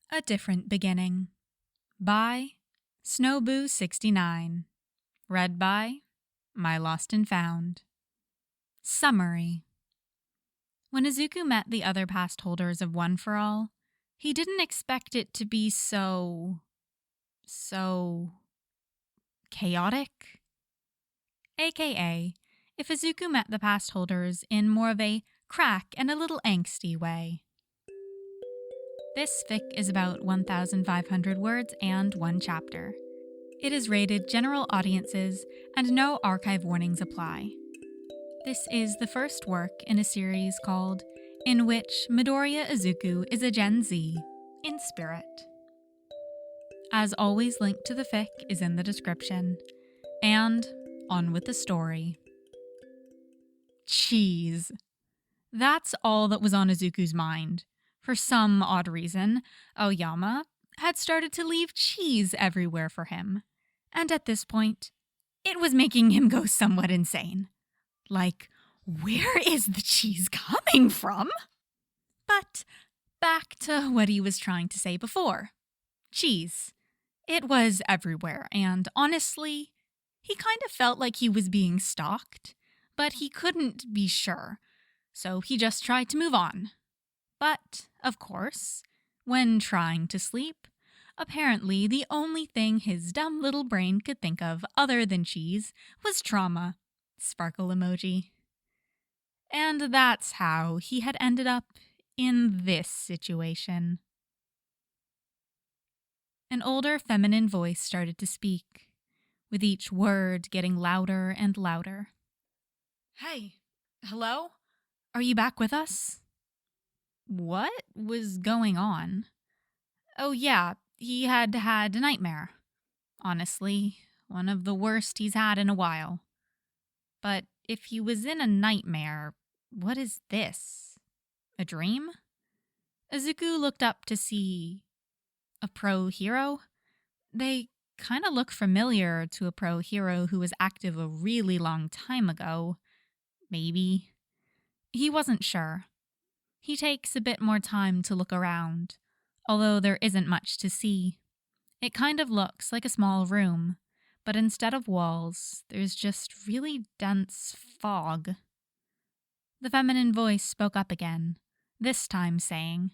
A Different Beginning by Snowboo69. Read by My Lost and Found. Summary. When Izuku met the other past holders of One for All, he didn't expect it to be so chaotic. AKA, if Izuku met the past holders in more of a crack and a little angsty way. This fic is about 1,500 words and one chapter. It is rated general audiences and no archive warnings apply. This is the first work in a series called In Which Midoriya Izuku is a Gen Z in Spirit. As always, link to the fic is in the description. And on with the story. Cheese. That's all that was on Izuku's mind. For some odd reason, Aoyama had started to leave cheese everywhere for him. And at this point, it was making him go somewhat insane. Like, where is the cheese coming from? But back to what he was trying to say before. Cheese. It was everywhere, and honestly, he kind of felt like he was being stalked, but he couldn't be sure, so he just tried to move on. But, of course, when trying to sleep, apparently the only thing his dumb little brain could think of other than cheese was trauma. Sparkle emoji. And that's how he had ended up in this situation. An older feminine voice started to speak, with each word getting louder and louder. Hey, hello? Are you back with us? What was going on? Oh yeah, he had a nightmare. Honestly, one of the worst he's had in a while. But if he was in a nightmare, what is this? A dream? Izuku looked up to see a pro hero. They kind of look familiar to a pro hero who was active a really long time ago. Maybe. He wasn't sure. He takes a bit more time to look around, although there isn't much to see. It kind of looks like a small room, but instead of walls, there's just really dense fog. The feminine voice spoke up again, this time saying,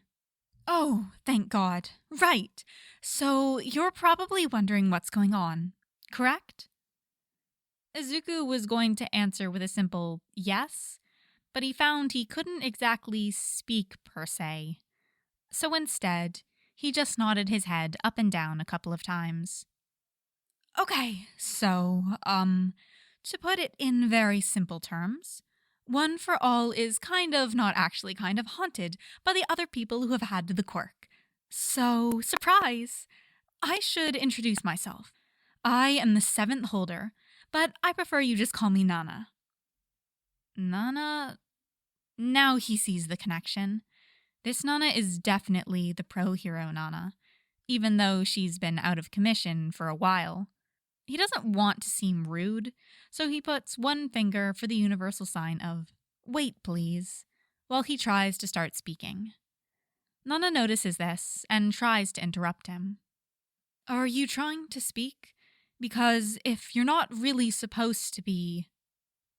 "Oh, thank God. Right. So you're probably wondering what's going on, correct?" Izuku was going to answer with a simple yes, but he found he couldn't exactly speak per se. So instead, he just nodded his head up and down a couple of times. Okay, so, to put it in very simple terms, One for All is not actually haunted by the other people who have had the quirk. So, surprise! I should introduce myself. I am the 7th holder, but I prefer you just call me Nana. Nana? Now he sees the connection. This Nana is definitely the pro hero Nana, even though she's been out of commission for a while. He doesn't want to seem rude, so he puts one finger for the universal sign of, "Wait, please," while he tries to start speaking. Nana notices this and tries to interrupt him. "Are you trying to speak? Because if you're not really supposed to be..."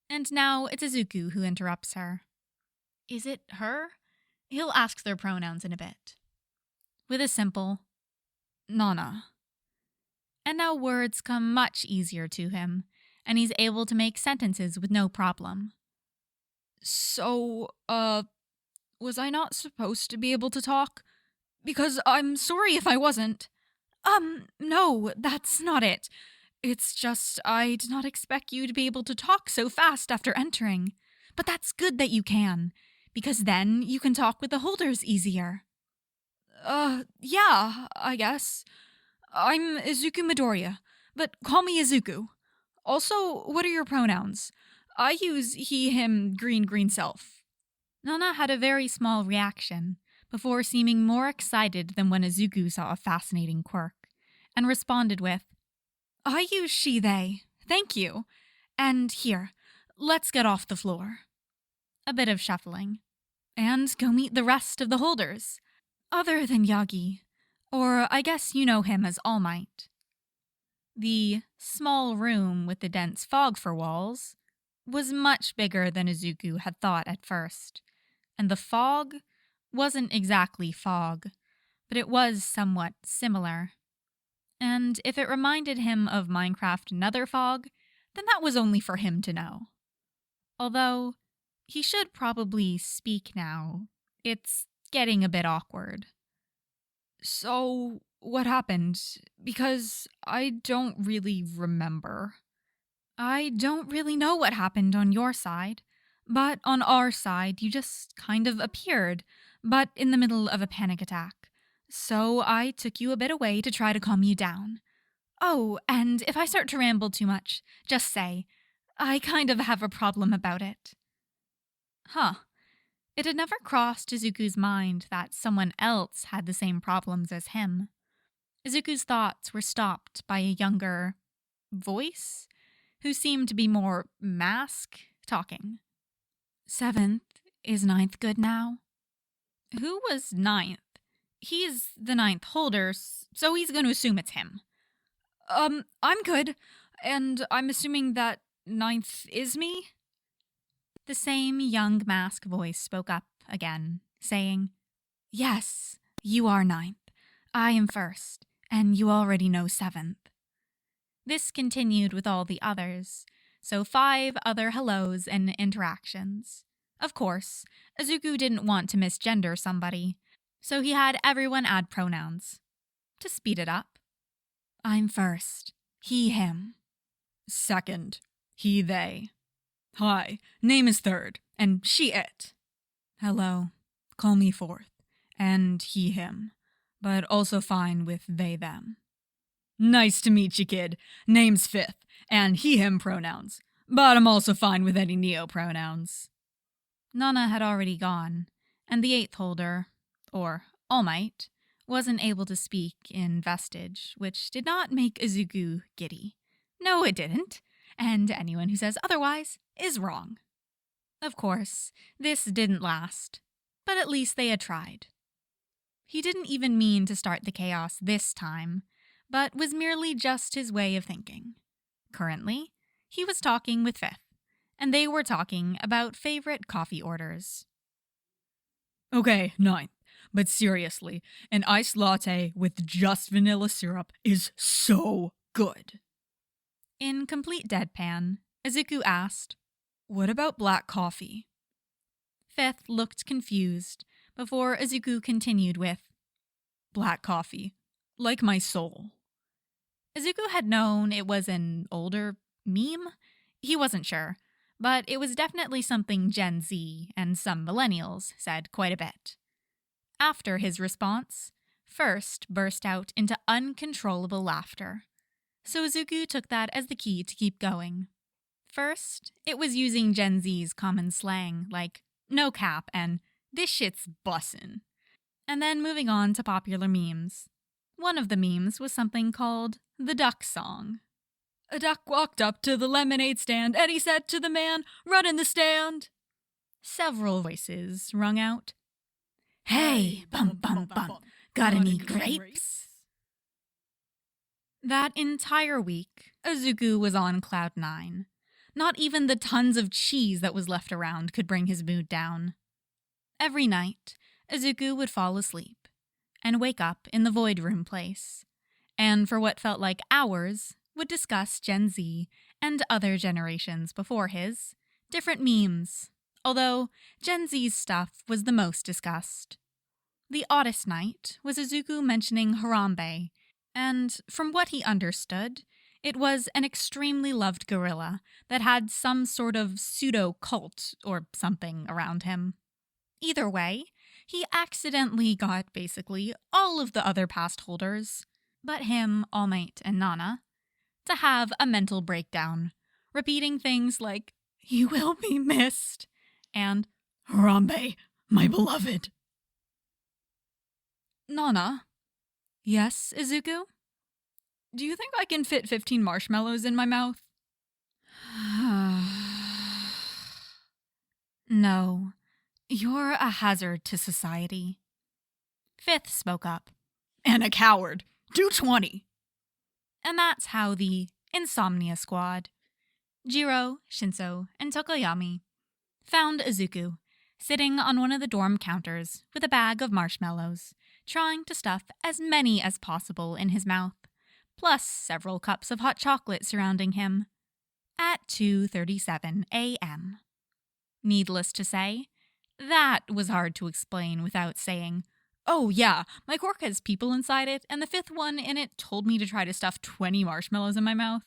And now it's Izuku who interrupts her. Is it her? He'll ask their pronouns in a bit. With a simple, "Nana." And now words come much easier to him, and he's able to make sentences with no problem. So, was I not supposed to be able to talk? Because I'm sorry if I wasn't. No, that's not it. It's just I did not expect you to be able to talk so fast after entering. But that's good that you can, because then you can talk with the holders easier. Yeah, I guess. I'm Izuku Midoriya, but call me Izuku. Also, what are your pronouns? I use he, him, green self. Nana had a very small reaction, before seeming more excited than when Izuku saw a fascinating quirk, and responded with, "I use she, they. Thank you. And here, let's get off the floor." A bit of shuffling. And go meet the rest of the holders. Other than Yagi. Or I guess you know him as All Might. The small room with the dense fog for walls was much bigger than Izuku had thought at first, and the fog wasn't exactly fog, but it was somewhat similar. And if it reminded him of Minecraft Nether Fog, then that was only for him to know. Although, he should probably speak now. It's getting a bit awkward. So, what happened? Because I don't really remember. I don't really know what happened on your side, but on our side, you just kind of appeared, but in the middle of a panic attack. So I took you a bit away to try to calm you down. Oh, and if I start to ramble too much, just say, I kind of have a problem about it. Huh. It had never crossed Izuku's mind that someone else had the same problems as him. Izuku's thoughts were stopped by a younger voice who seemed to be more mask talking. 7th, is 9th good now? Who was 9th? He's the 9th holder, so he's going to assume it's him. I'm good, and I'm assuming that 9th is me? The same young mask voice spoke up again, saying, Yes, you are 9th. I am 1st, and you already know 7th. This continued with all the others, so 5 other hellos and interactions. Of course, Izuku didn't want to misgender somebody, so he had everyone add pronouns. To speed it up. I'm 1st. He, him. 2nd. He, they. Hi, name is 3rd, and she, it. Hello. Call me 4th, and he, him, but also fine with they, them. Nice to meet you, kid. Name's 5th, and he, him pronouns, but I'm also fine with any neo pronouns. Nana had already gone, and the 8th holder, or All Might, wasn't able to speak in Vestige, which did not make Izuku giddy. No, it didn't, and anyone who says otherwise is wrong. Of course, this didn't last, but at least they had tried. He didn't even mean to start the chaos this time, but was merely just his way of thinking. Currently, he was talking with 5th, and they were talking about favorite coffee orders. Okay, 9th. But seriously, an iced latte with just vanilla syrup is so good. In complete deadpan, Izuku asked, What about black coffee? 5th looked confused before Izuku continued with, Black coffee, like my soul. Izuku had known it was an older meme. He wasn't sure, but it was definitely something Gen Z and some millennials said quite a bit. After his response, 1st burst out into uncontrollable laughter. So Izuku took that as the key to keep going. First, it was using Gen Z's common slang like no cap and this shit's bussin'. And then moving on to popular memes. One of the memes was something called the duck song. A duck walked up to the lemonade stand and he said to the man, Run in the stand. Several voices rung out, Hey, bum bum bum, got any grapes? That entire week, Izuku was on cloud 9. Not even the tons of cheese that was left around could bring his mood down. Every night, Izuku would fall asleep and wake up in the Void Room place, and for what felt like hours, would discuss Gen Z and other generations before his different memes, although Gen Z's stuff was the most discussed. The oddest night was Izuku mentioning Harambe, and from what he understood, it was an extremely loved gorilla that had some sort of pseudo-cult or something around him. Either way, he accidentally got basically all of the other past holders, but him, All Might, and Nana, to have a mental breakdown, repeating things like, "You will be missed," and "Harambe, my beloved." Nana? Yes, Izuku? Do you think I can fit 15 marshmallows in my mouth? No. You're a hazard to society. 5th spoke up. and a coward. Do 20. And that's how the Insomnia Squad, Jiro, Shinso, and Tokoyami, found Izuku sitting on one of the dorm counters with a bag of marshmallows, trying to stuff as many as possible in his mouth, plus several cups of hot chocolate surrounding him, at 2:37 a.m. Needless to say, that was hard to explain without saying, "Oh yeah, my cork has people inside it, and the fifth one in it told me to try to stuff 20 marshmallows in my mouth."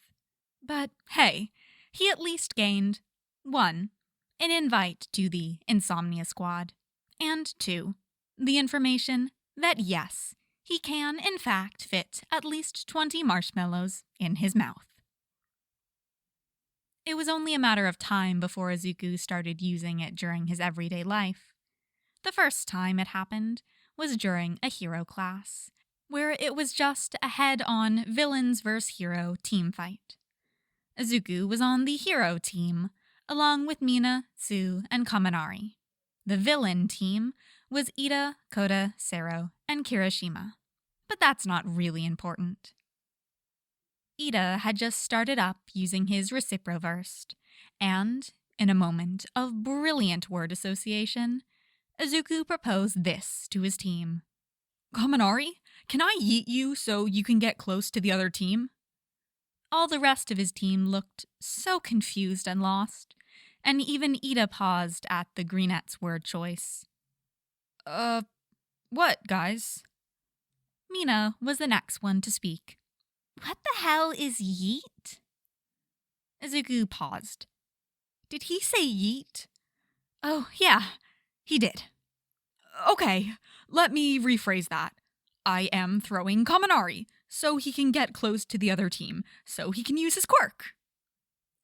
But hey, he at least gained 1. An invite to the Insomnia Squad, and 2. The information that yes, he can in fact fit at least 20 marshmallows in his mouth. It was only a matter of time before Izuku started using it during his everyday life. The first time it happened was during a hero class, where it was just a head-on villains vs. hero team fight. Izuku was on the hero team, along with Mina, Tsu, and Kaminari. The villain team was Ida, Koda, Sero, and Kirishima. But that's not really important. Ida had just started up using his Reciproverse, and, in a moment of brilliant word association, Izuku proposed this to his team. "Kaminari, can I yeet you so you can get close to the other team?" All the rest of his team looked so confused and lost, and even Ida paused at the greenette's word choice. What, guys?" Mina was the next one to speak. "What the hell is yeet?" Izuku paused. "Did he say yeet?" "Oh, yeah, he did." "Okay, let me rephrase that. I am throwing Kaminari, so he can get close to the other team, so he can use his quirk."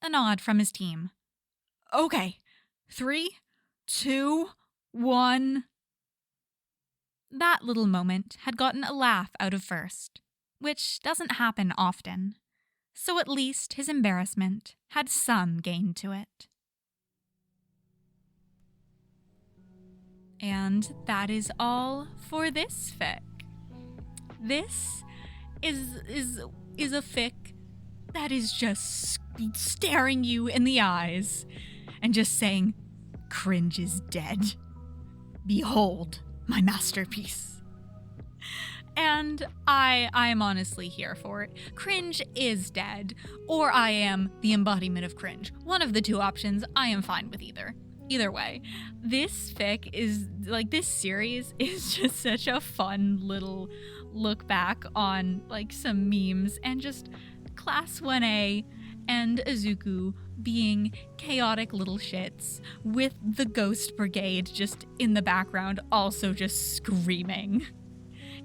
A nod from his team. "Okay, 3, 2, 1... That little moment had gotten a laugh out of First, which doesn't happen often, so at least his embarrassment had some gain to it. And that is all for this fic. This is a fic that is just staring you in the eyes and just saying, "Cringe is dead. Behold my masterpiece." And I am honestly here for it. Cringe is dead, or I am the embodiment of cringe. One of the two options, I am fine with either. Either way, this fic is, this series is just such a fun little look back on, some memes and just Class 1A and Izuku being chaotic little shits with the Ghost Brigade just in the background also just screaming.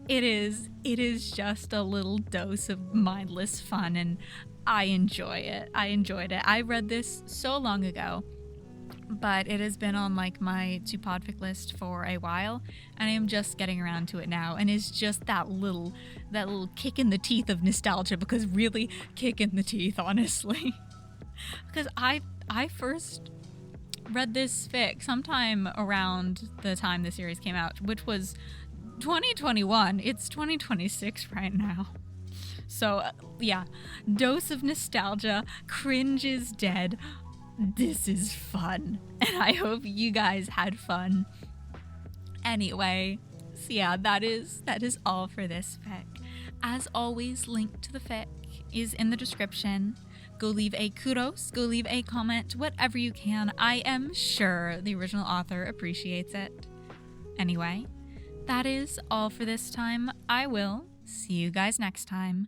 It is just a little dose of mindless fun, and I enjoy it. I enjoyed it. I read this so long ago, but it has been on my to PODFIC list for a while, and I am just getting around to it now, and it's just that little kick in the teeth of nostalgia, because really kick in the teeth, honestly. Because I first read this fic sometime around the time the series came out, which was 2021. It's 2026 right now. So, yeah, dose of nostalgia, cringe is dead. This is fun, and I hope you guys had fun. Anyway, so yeah, that is all for this fic. As always, link to the fic is in the description. Go leave a kudos, go leave a comment, whatever you can. I am sure the original author appreciates it. Anyway, that is all for this time. I will see you guys next time.